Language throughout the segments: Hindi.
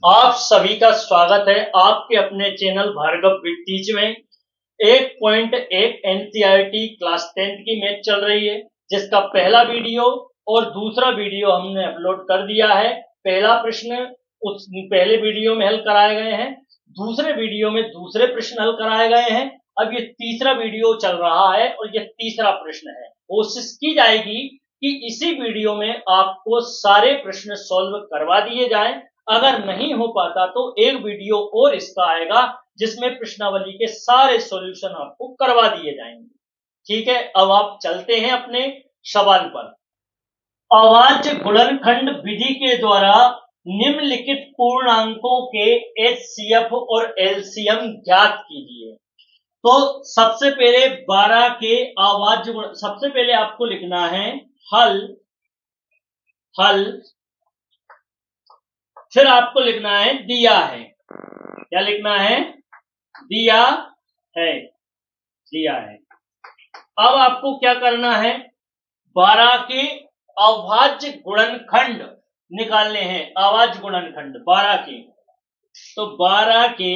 आप सभी का स्वागत है आपके अपने चैनल भार्गव विद टीच में। 1.1 एनसीईआरटी क्लास 10 की मैथ चल रही है, जिसका पहला वीडियो और दूसरा वीडियो हमने अपलोड कर दिया है। पहला प्रश्न उस पहले वीडियो में हल कराए गए हैं, दूसरे वीडियो में दूसरे प्रश्न हल कराए गए हैं। अब ये तीसरा वीडियो चल रहा है और ये तीसरा प्रश्न है। कोशिश की जाएगी कि इसी वीडियो में आपको सारे प्रश्न सॉल्व करवा दिए जाएं। अगर नहीं हो पाता तो एक वीडियो और इसका आएगा, जिसमें प्रश्नावली के सारे सॉल्यूशन आपको करवा दिए जाएंगे। ठीक है, अब आप चलते हैं अपने सवाल पर। अभाज्य गुणनखंड विधि के द्वारा निम्नलिखित पूर्णांकों के एचसीएफ और एलसीएम ज्ञात कीजिए। तो सबसे पहले 12 के अभाज्य गुण, सबसे पहले आपको लिखना है हल, फिर आपको लिखना है दिया है। क्या लिखना है? दिया है। अब आपको क्या करना है? 12 के अभाज्य गुणनखंड निकालने हैं। अभाज्य गुणनखंड 12 के, तो 12 के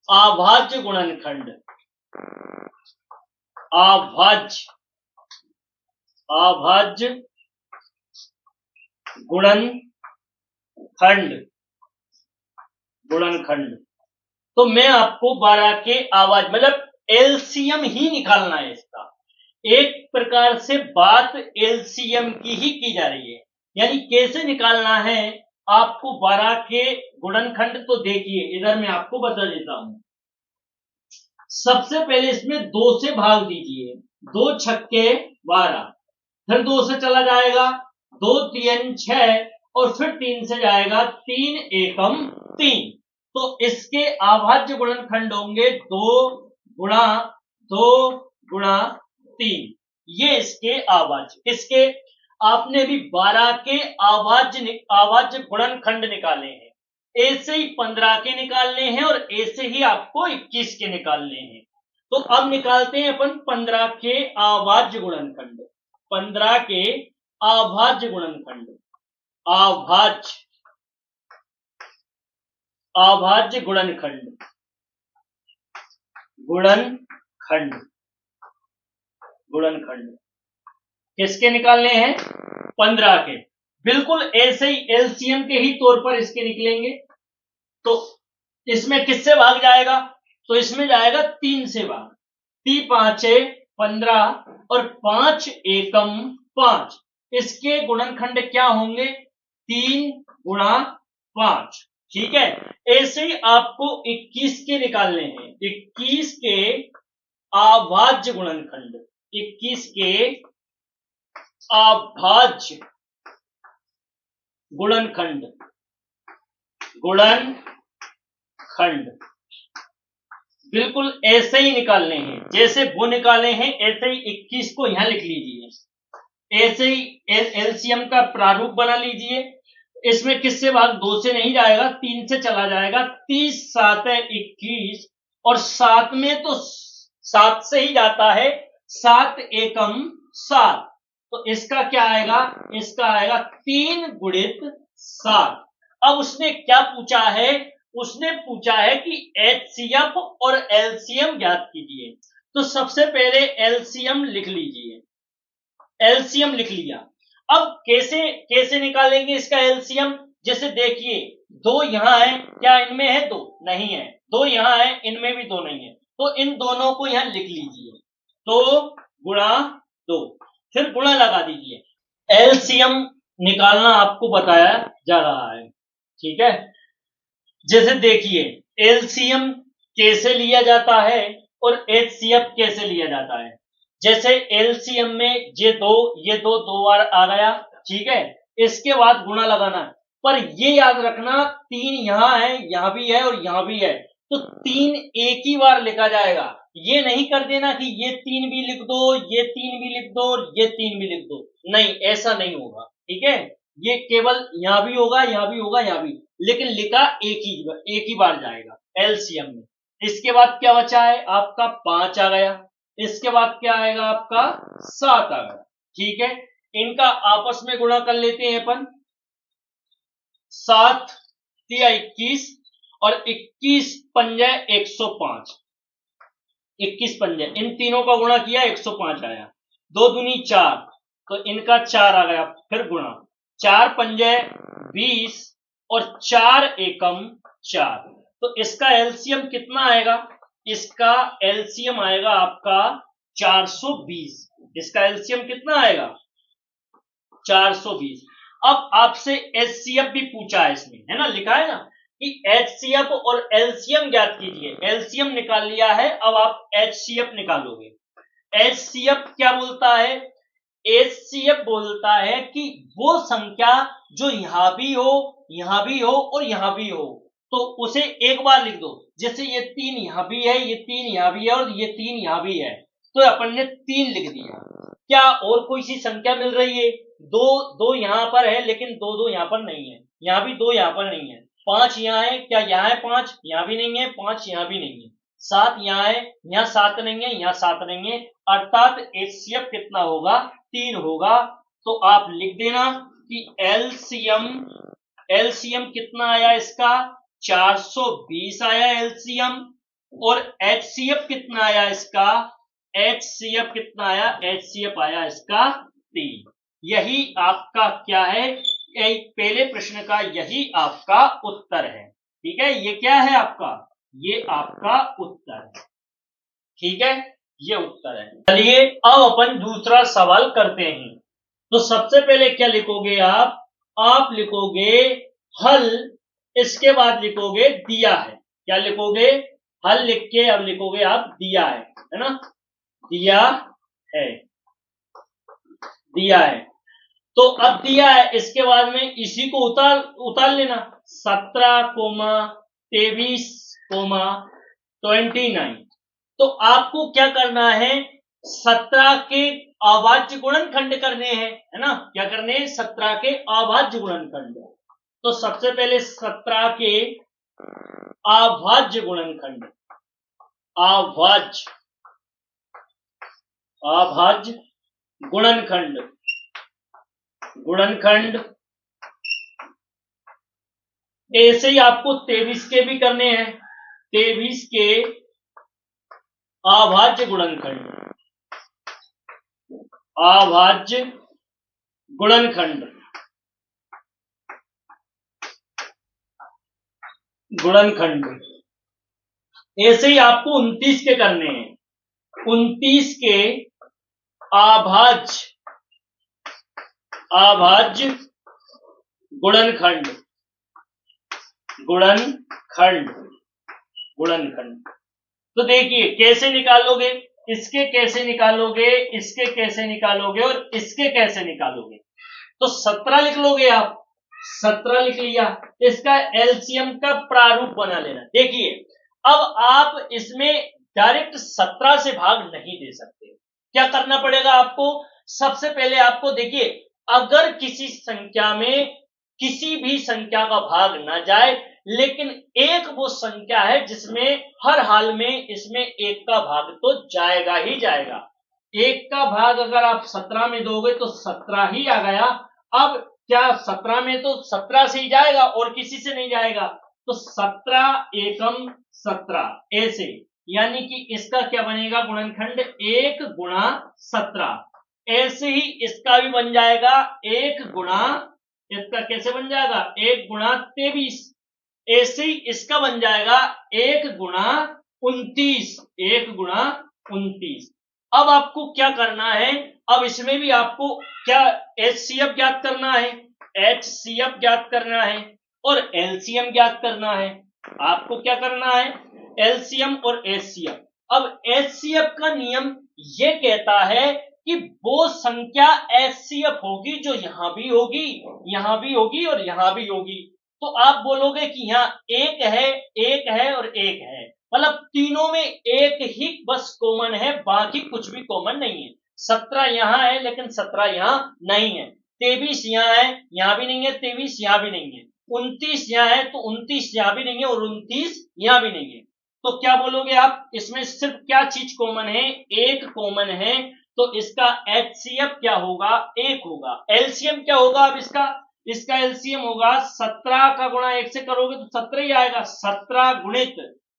अभाज्य गुणनखंड, अभाज्य गुणनखंड। तो मैं आपको 12 के अभाज्य मतलब एलसीएम ही निकालना है इसका। एक प्रकार से बात एलसीएम की ही की जा रही है, यानी कैसे निकालना है आपको 12 के गुणनखंड। तो देखिए, इधर मैं आपको बता देता हूं। सबसे पहले इसमें 2 से भाग दीजिए। 2 छक्के 12, फिर 2 से चला जाएगा 2 3 6, और फिर 3 से जाएगा 3 एकम 3। तो इसके अभाज्य गुणनखंड होंगे 2 गुणा 2 गुणा 3। ये इसके अभाज्य। किसके? आपने भी 12 के अभाज्य गुणनखंड निकाले हैं। ए से ही 15 के निकालने हैं और ए से ही आपको 21 के निकालने हैं। तो अब निकालते हैं अपन 15 के अभाज्य गुणनखंड। 15 के अभाज्य गुणनखंड, अभाज्य गुणनखंड किसके निकालने हैं? 15 के। बिल्कुल ऐसे ही एलसीएम के ही तौर पर इसके निकलेंगे। तो इसमें किससे भाग जाएगा? तो इसमें जाएगा 3 से भाग। 3 5 15 और 5 एकम 5। इसके गुणनखंड क्या होंगे? 3 गुणा 5। ठीक है, ऐसे ही आपको 21 के निकालने हैं। 21 के अभाज्य गुणनखंड, 21 के अभाज्य गुणनखंड बिल्कुल ऐसे ही निकालने हैं जैसे वो निकाले हैं। ऐसे ही 21 को यहां लिख लीजिए। ऐसे ही एलसीएम का प्रारूप बना लीजिए। इसमें किससे भाग? 2 से नहीं जाएगा, 3 से चला जाएगा। 30 7 21, और 7 में तो 7 से ही जाता है। 7 एकम 7। तो इसका क्या आएगा? इसका आएगा 3 गुणित 7। अब उसने क्या पूछा है? उसने पूछा है कि एचसीएफ और एलसीएम ज्ञात कीजिए। तो सबसे पहले एलसीएम लिख लीजिए। एलसीएम लिख लिया। अब कैसे निकालेंगे इसका एलसीएम? जैसे देखिए, 2 यहां है, क्या इनमें है 2? नहीं है। 2 यहां है, इनमें भी 2 नहीं है। तो इन दोनों को यहां लिख लीजिए। तो गुणा 2, फिर गुणा लगा दीजिए। एलसीएम निकालना आपको बताया जा रहा है। ठीक है, जैसे देखिए, एलसीएम कैसे लिया जाता है और एचसीएफ कैसे लिया जाता है। जैसे एलसीएम में ये दो बार आ गया। ठीक है, इसके बाद गुणा लगाना। पर ये याद रखना, 3 यहां है, यहां भी है और यहां भी है। तो 3 एक ही बार लिखा जाएगा। ये नहीं कर देना कि ये 3 भी लिख दो, ये 3 भी लिख दो और ये 3 भी लिख दो। नहीं, ऐसा नहीं होगा। ठीक है, ये केवल यहां भी होगा, यहां भी होगा, यहां भी, लेकिन लिखा एक ही बार जाएगा एलसीएम में। इसके बाद क्या बचा है आपका? 5 आ गया। इसके बाद क्या आएगा आपका? 7 आ गया। ठीक है, इनका आपस में गुणा कर लेते हैं अपन। 7 तिया 21 और 21 पंजे 105, 21 पंजे, इन तीनों का गुणा किया 105 आया, 2 दूनी 4, तो इनका 4 आ गया, फिर गुणा 4 पंजे 20 और 4 एकम 4, तो इसका एलसीएम कितना आएगा? इसका एलसीएम आएगा आपका 420। इसका एलसीएम कितना आएगा? 420। अब आपसे एचसीएफ भी पूछा है इसमें, है ना, लिखा है ना कि एचसीएफ और एलसीएम ज्ञात कीजिए। एलसीएम निकाल लिया है, अब आप एचसीएफ निकालोगे। एचसीएफ क्या बोलता है? एचसीएफ बोलता है कि वो संख्या जो यहां भी हो, यहां भी हो और यहां भी हो, तो उसे एक बार लिख दो। जैसे ये 3 यहां भी है, ये 3 यहां भी है और ये 3 यहां भी है, तो अपन ने 3 लिख दिया। क्या और कोई सी संख्या मिल रही है? 2 यहां पर है, लेकिन 2 यहां पर नहीं है, यहां भी 2 यहां पर नहीं है। 5 यहां है, क्या यहां है 5? यहां भी नहीं है। 5 यहां भी नहीं है। 7 यहां है, यहां 7 नहीं है, यहां 7 नहीं है, अर्थात एचसीएफ कितना होगा? 3 होगा। तो आप लिख देना कि एलसीएम कितना आया इसका? 420 आया एलसीएम। और एचसीएफ कितना आया इसका? एचसीएफ कितना आया? एचसीएफ आया इसका 3। यही आपका क्या है? पहले प्रश्न का यही आपका उत्तर है। ठीक है, ये क्या है आपका? ये आपका उत्तर है। ठीक है, ये उत्तर है। चलिए अब अपन दूसरा सवाल करते हैं। तो सबसे पहले क्या लिखोगे आप? आप लिखोगे हल, इसके बाद लिखोगे दिया है। क्या लिखोगे? हल लिख के अब लिखोगे आप दिया है ना? दिया है, दिया है। तो अब दिया है, इसके बाद में इसी को उतार लेना। 17, 23, 29। तो आपको क्या करना है? 17 के अभाज्य गुणनखंड करने हैं, है ना? क्या करने हैं? 17 के अभाज्य गुणनखंड। तो सबसे पहले 17 के अभाज्य गुणनखंड, अभाज्य गुणनखंड, ऐसे ही आपको 23 के भी करने हैं। 23 के अभाज्य गुणनखंड, अभाज्य गुणनखंड, ऐसे ही आपको 29 के करने हैं। 29 के अभाज्य गुणनखंड, तो देखिए कैसे निकालोगे? इसके कैसे निकालोगे, इसके कैसे निकालोगे और इसके कैसे निकालोगे? तो 17 लिख लोगे आप। 17 लिख लिया, इसका एलसीएम का प्रारूप बना लेना। देखिए अब आप इसमें डायरेक्ट 17 से भाग नहीं दे सकते। क्या करना पड़ेगा आपको? सबसे पहले आपको देखिए, अगर किसी संख्या में किसी भी संख्या का भाग ना जाए, लेकिन एक वो संख्या है जिसमें हर हाल में इसमें एक का भाग तो जाएगा ही जाएगा। एक का भाग अगर आप 17 में दोगे तो 17 ही आ गया। अब क्या 17 में तो 17 से ही जाएगा और किसी से नहीं जाएगा, तो 17 एकम 17 ऐसे, यानी कि इसका क्या बनेगा गुणनखंड? 1 गुणा 17। ऐसे ही इसका भी बन जाएगा 1 गुणा, इसका कैसे बन जाएगा? 1 गुणा 23। ऐसे ही इसका बन जाएगा 1 गुणा 29, 1 गुणा 29। अब आपको क्या करना है? अब इसमें भी आपको क्या एचसीएफ ज्ञात करना है, एचसीएफ ज्ञात करना है और एलसीएम ज्ञात करना है। आपको क्या करना है? एलसीएम और एचसीएफ। अब एचसीएफ का नियम ये कहता है कि वो संख्या एचसीएफ होगी जो यहां भी होगी, यहां भी होगी और यहां भी होगी। तो आप बोलोगे कि यहां एक है और एक है, मतलब तीनों में एक ही बस कॉमन है, बाकी कुछ भी कॉमन नहीं है। 17 यहां है लेकिन 17 यहां नहीं है। 23 यहां है, यहां भी नहीं है। 23 यहां भी नहीं है। 29 यहां है तो 29 यहां भी नहीं है और 29 यहां भी नहीं है। तो क्या बोलोगे आप? इसमें सिर्फ क्या चीज कॉमन है? एक कॉमन है। तो इसका एचसीएफ क्या होगा? 1 होगा। एलसीएम क्या होगा अब इसका? इसका एलसीएम होगा 17 का गुणा 1 से करोगे तो 17 ही आएगा, 17 गुणित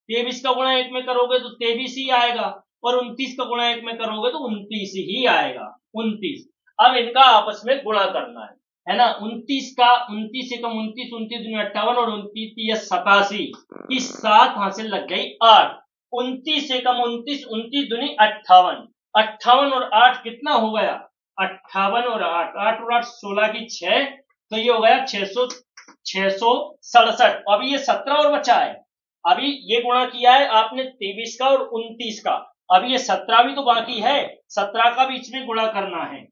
23 का गुणा 1 में करोगे तो 23 ही आएगा, और 29 का गुणा 1 में करोगे तो 29 ही आएगा, 29। अब इनका आपस में गुणा करना है ना। 29 का 29 से कम 29, 29 दूनी 58 और 29 87 की 7 हासिल लग गई 8। 29 से कम 29, 29 दूनी 58, 58 और 8 कितना हो गया, 58 और 8, 8 और 8 16 की 6, तो ये हो गया 667। अभी ये 17 और बचा है, अभी ये गुणा किया है आपने 23 का और 29 का, अभी ये 17 भी तो बाकी है, 17 का बीच में गुणा करना है।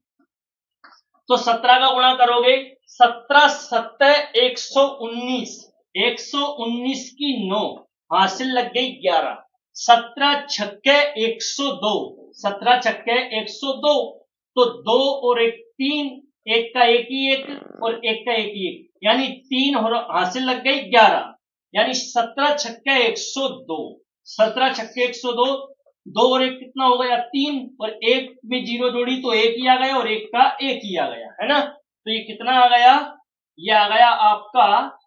तो 17 का गुणा करोगे, 17 7 119, 119 की 9 हासिल लग गई 11, 17 छक्के 102, 17 छक्के 102, तो 2 और 1 3, एक का एक ही एक और एक का एक ही एक, यानी 3 हासिल लग गई 11, यानी 17 छक्के 102, 17 छक्के 102, 2 और 1 कितना हो गया 3, और 1 में 0 जोड़ी तो 1 ही आ गया और 1 का 1 ही आ गया, है ना। तो ये कितना आ गया, ये आ गया आपका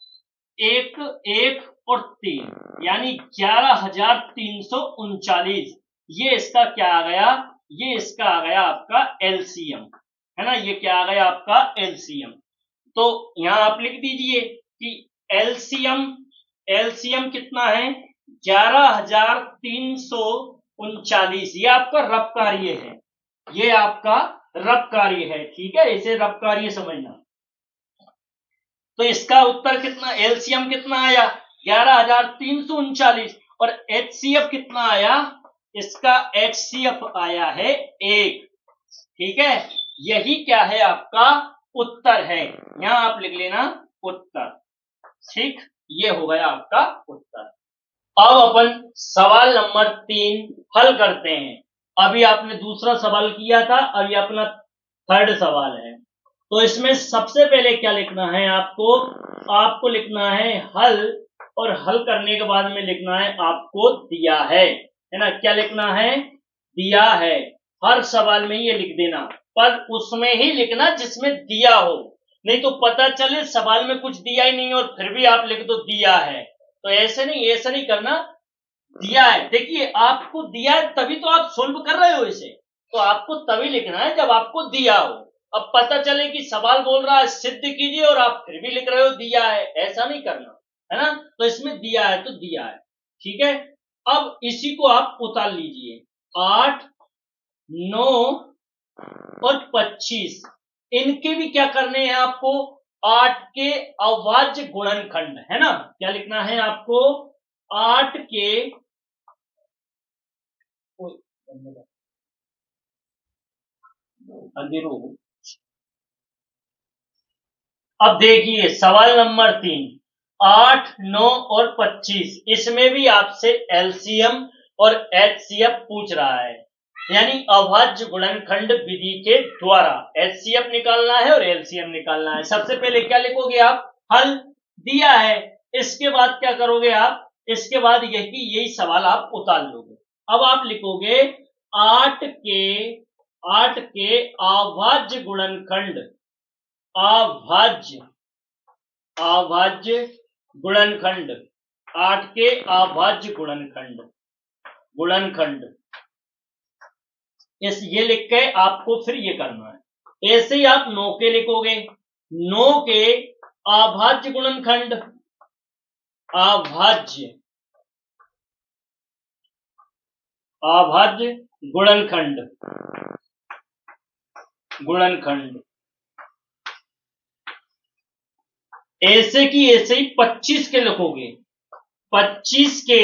1 1 और 3, यानी 11,339। ये इसका क्या आ गया, ये इसका आ गया आपका एलसीएम, है ना। ये क्या आ गया आपका एलसीएम। तो यहां आप लिख दीजिए कि एलसीएम कितना है, 11,339। ये आपका रब कार्य है, ये आपका रब कार्य है, ठीक है, इसे रब कार्य समझना। तो इसका उत्तर कितना, एलसीएम कितना आया 11,339, और एचसीएफ कितना आया, इसका एचसीएफ आया है 1, ठीक है। यही क्या है आपका उत्तर है, यहां आप लिख लेना उत्तर, ठीक, ये हो गया आपका उत्तर। अब अपन सवाल नंबर 3 हल करते हैं। अभी आपने दूसरा सवाल किया था, अभी अपना थर्ड सवाल है। तो इसमें सबसे पहले क्या लिखना है आपको लिखना है हल, और हल करने के बाद में लिखना है आपको दिया है ना। क्या लिखना है, दिया है, हर सवाल में ये लिख देना, पर उसमें ही लिखना जिसमें दिया हो, नहीं तो पता चले सवाल में कुछ दिया ही नहीं और फिर भी आप लिख दो दिया है, तो ऐसा नहीं करना। दिया है, देखिए आपको दिया है तभी तो आप सोल्व कर रहे हो इसे, तो आपको तभी लिखना है जब आपको दिया हो। अब पता चले कि सवाल बोल रहा है सिद्ध कीजिए और आप फिर भी लिख रहे हो दिया है, ऐसा नहीं करना, है ना। तो इसमें दिया है तो दिया है, ठीक है। अब इसी को आप उतार लीजिए, 8 9 और 25, इनके भी क्या करने हैं आपको, 8 के अभाज्य गुणनखंड, है ना। क्या लिखना है आपको, 8 के अब देखिए सवाल नंबर 3, 8 9 और 25, इसमें भी आपसे एलसीएम और एचसीएफ पूछ रहा है, यानी अभाज्य गुणनखंड विधि के द्वारा एचसीएफ निकालना है और एलसीएम निकालना है। सबसे पहले क्या लिखोगे आप, हल दिया है, इसके बाद क्या करोगे आप, इसके बाद यही सवाल आप उतार लोगे। अब आप लिखोगे 8 के अभाज्य गुणनखंड, अभाज्य गुणनखंड, 8 के अभाज्य गुणनखंड, ये लिख के आपको फिर ये करना है। ऐसे ही आप 9 के लिखोगे, 9 के अभाज्य गुणनखंड, अभाज्य गुणनखंड, ऐसे की ऐसे ही 25 के लिखोगे, 25 के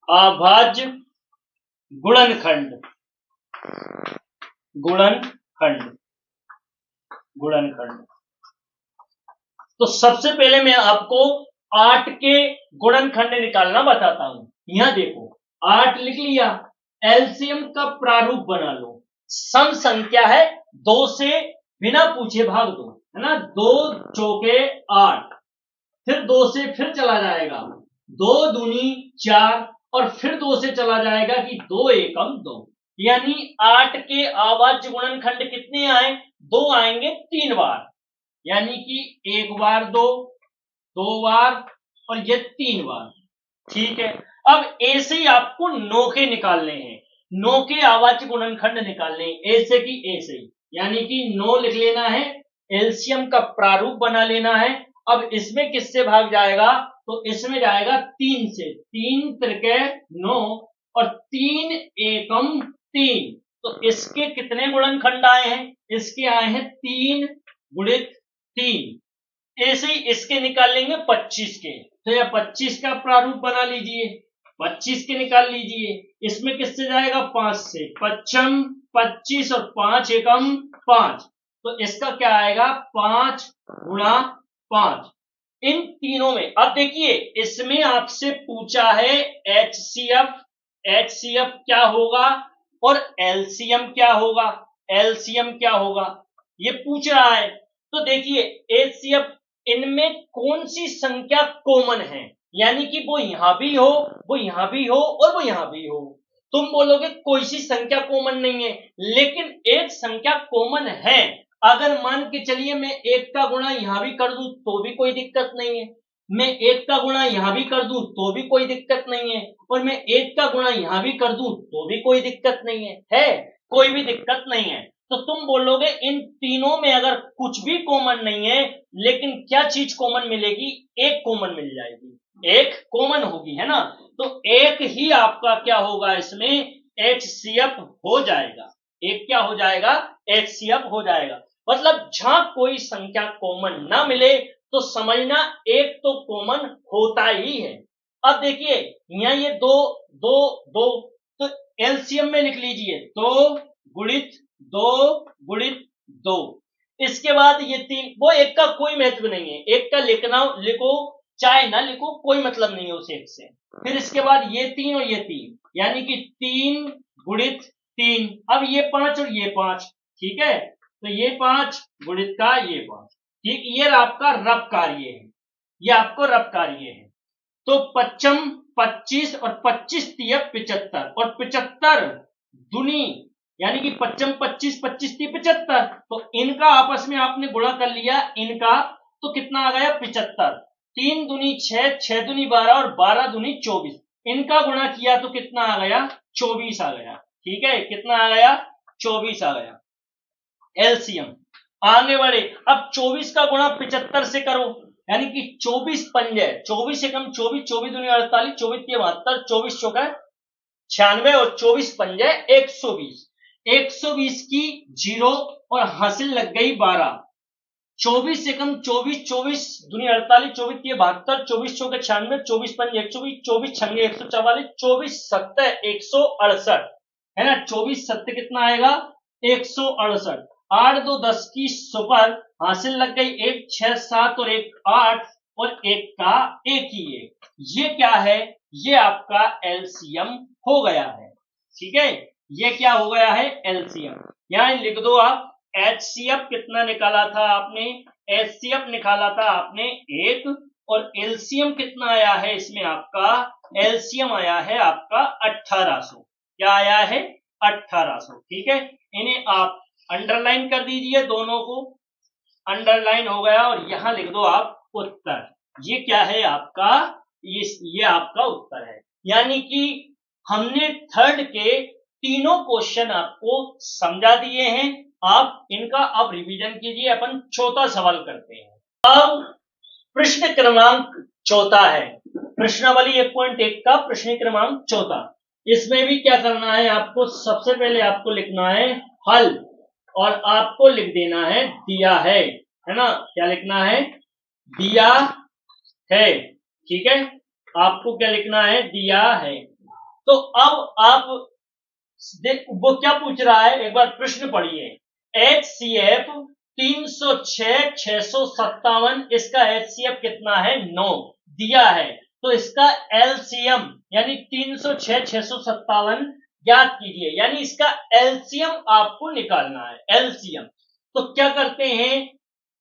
अभाज्य गुणनखंड, तो सबसे पहले मैं आपको 8 के गुणनखंड निकालना बताता हूं। यहां देखो 8 लिख लिया, एलसीएम का प्रारूप बना लो, सम संख्या है 2 से बिना पूछे भाग दो, है ना। 2 चौके 8, फिर 2 से फिर चला जाएगा, 2 दूनी 4, और फिर 2 से चला जाएगा कि 2 एकम 2, यानी 8 के अभाज्य गुणनखंड कितने आए? 2 आएंगे 3 बार, यानी कि 1 बार 2, 2 बार और ये 3 बार। ठीक है, अब ऐसे ही आपको 9 के निकालने हैं, 9 के अभाज्य गुणनखंड निकालने हैं, ऐसे की ऐसे ही, यानी कि 9 लिख लेना है, एलसीएम का प्रारूप बना लेना है। अब इसमें किससे भाग जाएगा? तो इसमें जाएगा 3 से, 3 त्रिके 9 और 3 एकम 3, तो इसके कितने गुणनखंड आए हैं? इसके आए हैं 3 गुणित 3। ऐसे ही इसके निकाल लेंगे 25 के, तो यह 25 का प्रारूप बना लीजिए, 25 के निकाल लीजिए। इसमें किससे जाएगा? 5 से, पच्चम 25 और 5 एकम 5, तो इसका क्या आएगा? 5 गुणा 5। इन तीनों में अब देखिए, इसमें आपसे पूछा है HCF, HCF क्या होगा और LCM क्या होगा, LCM क्या होगा, ये पूछ रहा है। तो देखिए HCF, इनमें कौन सी संख्या कॉमन है, यानी कि वो यहां भी हो, वो यहां भी हो और वो यहां भी हो। तुम बोलोगे कोई सी संख्या कॉमन नहीं है, लेकिन एक संख्या कॉमन है। अगर मान के चलिए मैं 1 का गुणा यहां भी कर दूं तो भी कोई दिक्कत नहीं है, मैं 1 का गुणा यहां भी कर दूं तो भी कोई दिक्कत नहीं है, और मैं 1 का गुणा यहां भी कर दूं तो भी कोई दिक्कत नहीं है कोई भी दिक्कत नहीं है। तो तुम बोलोगे इन तीनों में अगर कुछ भी कॉमन नहीं है, लेकिन क्या चीज कॉमन मिलेगी? एक कॉमन मिल जाएगी, एक कॉमन होगी, है ना। तो एक ही आपका क्या होगा? इसमें HCF हो जाएगा, एक क्या हो जाएगा? HCF हो जाएगा। मतलब जहां कोई संख्या कॉमन ना मिले तो समझना एक तो कॉमन होता ही है। अब देखिए यहाँ ये 2 2 2, तो एलसीएम में लिख लीजिए 2 गुणित 2 गुणित 2। इसके बाद ये 3, वो एक का कोई महत्व नहीं है, एक का लिखना लिखो चाहे ना लिखो कोई मतलब नहीं है उस एक से। फिर इसके बाद ये 3 और ये 3, यानी कि 3 गुणित 3। अब ये 5 और ये 5, ठीक है, तो ये 5 गुणित का ये 5, ठीक, ये आपका रब कार्य है, ये आपको रब कार्य है। तो पच्चम 25 और 25 तिया 75, और 75 दुनी, यानी कि पच्चम 25 25 ती 75, तो इनका आपस में आपने गुणा कर लिया इनका, तो कितना आ गया? 75। 3 दुनी 6, 6 दुनी 12 और 12 दुनी 24, इनका गुणा किया तो कितना आ गया? 24 आ गया। ठीक है, कितना आ गया? 24 आ गया एलसीएम। आगे बढ़े, अब 24 का गुणा 75 से करो, यानी कि 24 पंजे 24 से कम 24, 24 दुनी 48, 24 तिया 72, 24 चौका 96 और 24 पंजे 120, 120 की जीरो और हासिल लग गई 12। 24 से कम 24, 24 दुनी 48, 24 तिया 72, 24 चौके 96, 24 पंजे 120, 24 छंगे 144, 24 सत्ते 168, है ना। 24 सत्ते कितना आएगा? 168। 8 2 10 की सुपर, हासिल लग गई 1 6 7 और 1 8 और 1 का 1 ही 1। ये क्या है? ये आपका एलसीएम हो गया है। ठीक है, ये क्या हो गया है? एलसीएम। यहां लिख दो आप, एचसीएफ कितना निकाला था आपने? एचसीएफ निकाला था आपने 1, और एलसीएम कितना आया है इसमें आपका? एलसीएम आया है आपका 1800। क्या आया है? 1800। ठीक है, इन्हें आप अंडरलाइन कर दीजिए, दोनों को अंडरलाइन हो गया, और यहां लिख दो आप उत्तर। ये क्या है आपका? ये आपका उत्तर है। यानी कि हमने थर्ड के तीनों क्वेश्चन आपको समझा दिए हैं। आप इनका अब रिवीजन कीजिए। अपन चौथा सवाल करते हैं। अब प्रश्न क्रमांक चौथा है, प्रश्नावली 1.1 का प्रश्न क्रमांक चौथा। इसमें भी क्या करना है आपको? सबसे पहले आपको लिखना है हल, और आपको लिख देना है दिया है ना। क्या लिखना है? दिया है। ठीक है, आपको क्या लिखना है? दिया है। तो अब आप वो क्या पूछ रहा है, एक बार प्रश्न पढ़िए। HCF 306 657, इसका HCF कितना है? 9 दिया है। तो इसका LCM यानी 306 657 ज्ञात कीजिए, यानी इसका LCM आपको निकालना है। LCM तो क्या करते हैं,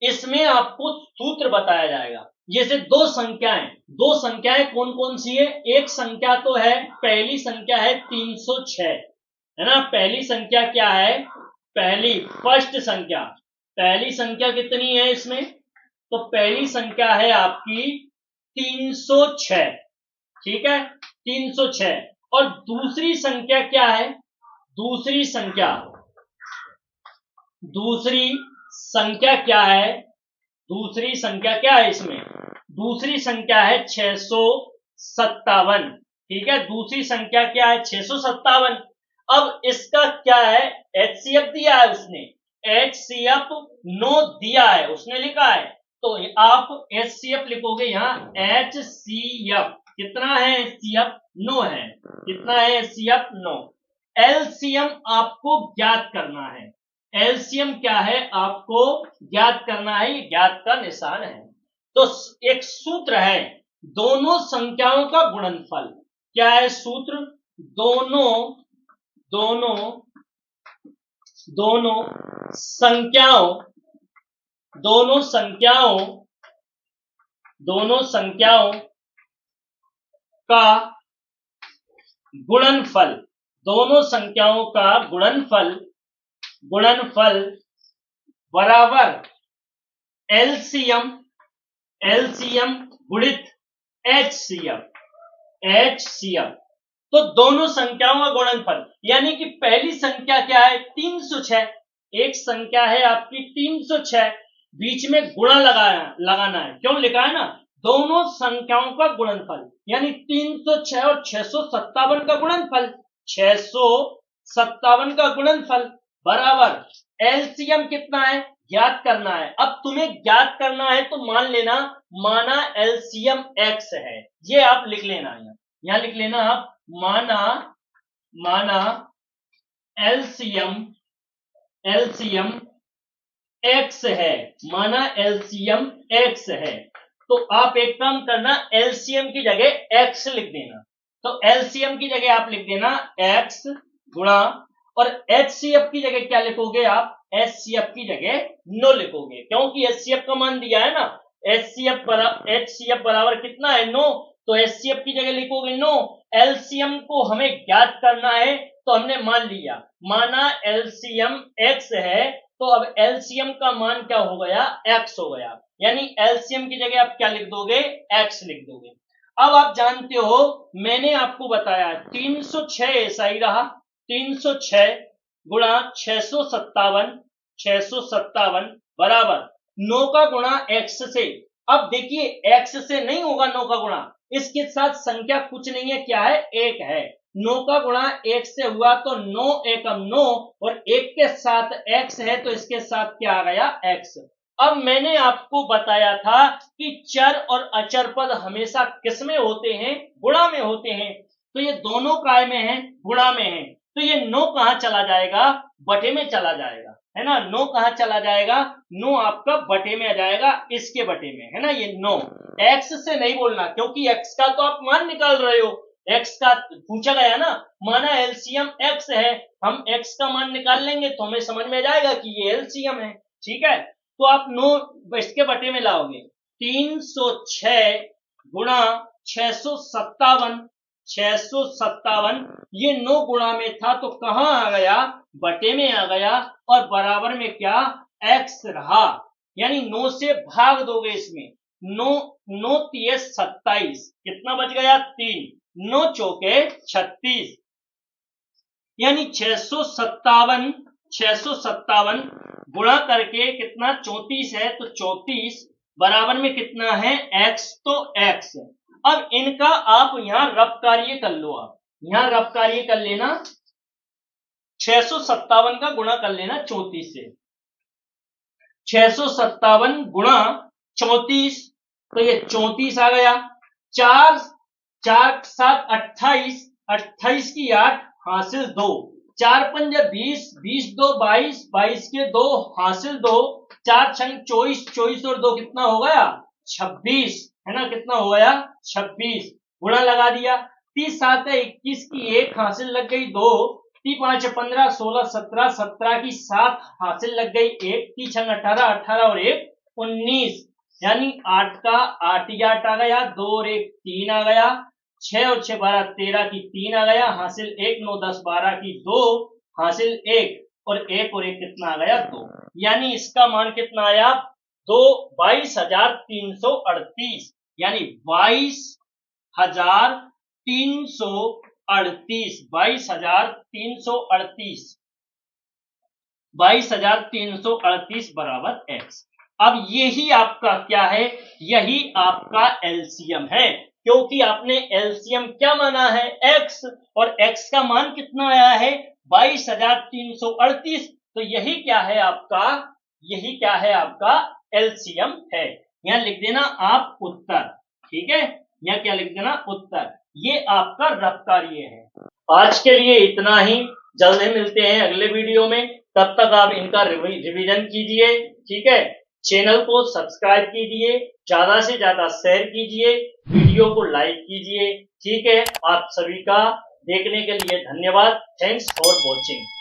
इसमें आपको सूत्र बताया जाएगा। जैसे दो संख्याएं कौन कौन सी है? एक संख्या तो है, पहली संख्या है 306, है ना। पहली संख्या क्या है, फर्स्ट संख्या, पहली संख्या कितनी है इसमें, तो पहली संख्या है आपकी 306, ठीक है 306। और दूसरी संख्या क्या है, दूसरी संख्या क्या है, दूसरी संख्या क्या है इसमें, दूसरी संख्या है 657, ठीक है। दूसरी संख्या क्या है 657। अब इसका क्या है, HCF दिया है उसने, HCF 9 दिया है, उसने लिखा है, तो आप HCF लिखोगे यहां HCF कितना है, HCF 9 है, कितना है HCF 9। LCM आपको ज्ञात करना है, LCM क्या है आपको ज्ञात करना है, ये ज्ञात का निशान है। तो एक सूत्र है, दोनों संख्याओं का गुणनफल, क्या है सूत्र, दोनों संख्याओं का गुणनफल, दोनों संख्याओं का गुणनफल बराबर LCM गुणित HCF। तो दोनों संख्याओं का गुणनफल, यानी कि पहली संख्या क्या है 306, एक संख्या है आपकी 306, बीच में गुणा लगाना है, क्यों लिखा है ना, दोनों संख्याओं का गुणनफल, यानी 306 और 657 का गुणनफल, 657 का गुणनफल बराबर LCM कितना है ज्ञात करना है। अब तुम्हें ज्ञात करना है तो मान लेना, माना LCM x है, ये आप लिख लेना, यहां लिख लेना आप, माना LCM x है, माना LCM x है, तो आप एक काम करना, LCM की जगह x लिख देना, तो LCM की जगह आप लिख देना x गुणा, और HCF की जगह क्या लिखोगे आप, HCF की जगह 9 लिखोगे, क्योंकि HCF का मान दिया है ना, HCF बराबर कितना है 9, तो HCF की जगह लिखोगे 9। LCM को हमें ज्ञात करना है, तो हमने मान लिया, माना LCM x है, तो अब LCM का मान क्या हो गया, x हो गया, यानी LCM की जगह आप क्या लिख दोगे, x लिख दोगे। अब आप जानते हो, मैंने आपको बताया 306 ऐसा ही रहा, 306 गुणा 657 बराबर 9 का गुणा x से। अब देखिए x से नहीं होगा 9 का गुणा, इसके साथ संख्या कुछ नहीं है, क्या है 1 है, 9 का गुणा 1 से हुआ तो 9 एकम 9, और 1 के साथ x है तो इसके साथ क्या आ गया x। अब मैंने आपको बताया था कि चर और अचर पद हमेशा किस में होते हैं, गुणा में होते हैं, तो ये दोनों काय में है, गुणा में है, तो ये 9 कहां चला जाएगा, बटे में चला जाएगा, है ना। 9 कहां चला जाएगा, 9 आपका बटे में आ जाएगा, इसके बटे में, है ना, ये 9। x से नहीं बोलना, क्योंकि x का तो आप मान निकाल रहे हो, x का पूछा गया ना, माना LCM x है, हम x का मान निकाल लेंगे तो हमें समझ में जाएगा कि ये LCM है, ठीक है। तो आप 9 इसके बटे में लाओगे, 306 गुणा 657, ये 9 गुणा में था तो कहां आ गया, बटे में आ गया, और बराबर में क्या x रहा, यानी 9 से भाग दोगे इसमें, 9 3 27, कितना बच गया 3, 9 चौके 36, यानी 657 गुणा करके कितना 34 है, तो 34 बराबर में कितना है x, तो x। अब इनका आप यहां रब कार्य कर लो, आप यहां रब कार्य कर लेना, 657 का गुणा कर लेना 34 से, 657 गुणा 34, तो ये 34 आ गया, 4 7 28, 28 की 8 हासिल 2, 4 5 20, 20 2 22, 22 के 2 हासिल 2, 4 6 24, 24 और 2 कितना हो गया 26, है ना, कितना हो गया 26, गुणा लगा दिया, 30 7 21 की 1 हासिल लग गई 2, 3 5 15 16 17, 17 की 7 हासिल लग गई 1, 3 6 18, 18 और 1 19, यानी 8 का 8 ही 8 आ गया, 2 और 1 3 आ गया, 6 और 6 12 13 की 3 आ गया, हासिल 1, 9 10 12 की 2, हासिल 1 और 1 और 1 कितना आ गया 2, यानी इसका मान कितना आया 22,338, यानी 22,338, 22,338 बराबर x। अब यही आपका क्या है, यही आपका एलसीएम है, क्योंकि आपने एलसीएम क्या माना है x, और x का मान कितना आया है 22,338, तो यही क्या है आपका, यही क्या है आपका एलसीएम है। यहां लिख देना आप उत्तर, ठीक है, यहां क्या लिख देना उत्तर, ये आपका रफ कार्य है। आज के लिए इतना ही, जल्द ही मिलते हैं अगले वीडियो में, तब तक आप इनका रिवीजन कीजिए, ठीक है। चैनल को सब्सक्राइब कीजिए, ज्यादा से ज्यादा शेयर कीजिए, वीडियो को लाइक कीजिए, ठीक है। आप सभी का देखने के लिए धन्यवाद। Thanks for watching.